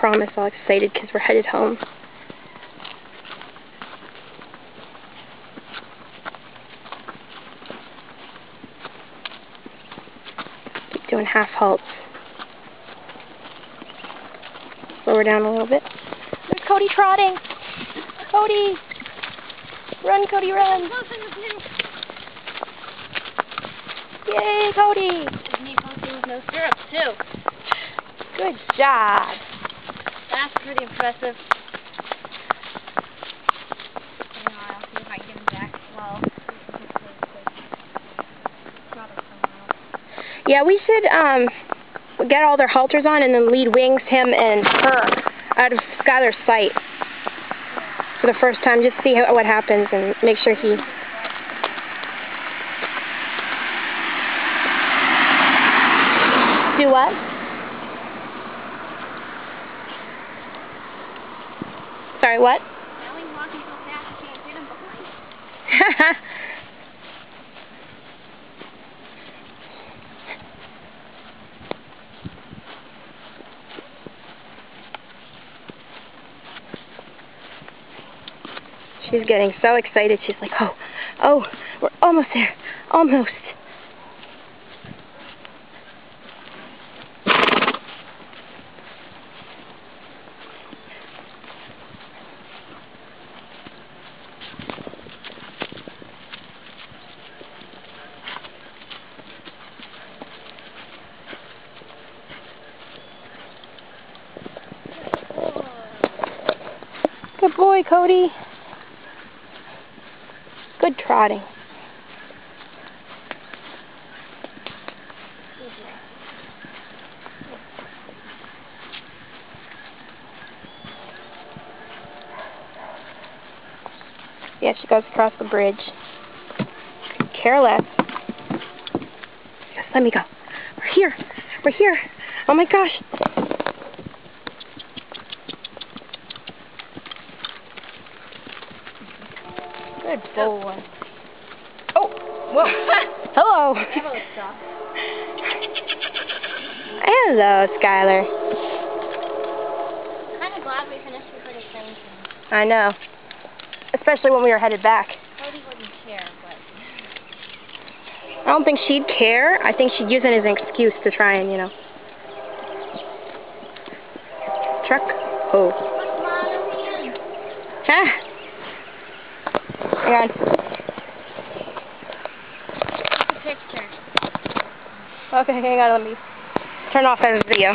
promise all excited because we're headed home. Keep doing half halts. Slow her down a little bit. There's Cody trotting. Cody! Run, Cody, run! Yay, Cody! Me posting with no stirrups, too. Good job. That's pretty impressive. I'll see if I can get him back slow. Yeah, we should get all their halters on and then lead wings him and her out of Skylar's sight for the first time. Just see what happens and make sure he... Do what? Sorry, what? Now he's walking so fast I can't get him behind. She's getting so excited. She's like, oh, we're almost there. Almost. Good boy, Cody. Good trotting. Yeah, she goes across the bridge. Careless. Yes, let me go. We're here. We're here. Oh my gosh. Good boy. Oh, whoa. Hello. Hello, Skylar. I'm kind of glad we finished recording things. I know. Especially when we were headed back. Cody wouldn't care, but... I don't think she'd care. I think she'd use it as an excuse to try and, you know. Truck. Oh. Ah. Hang on. Take a picture. Okay, hang on. Let me turn off that video.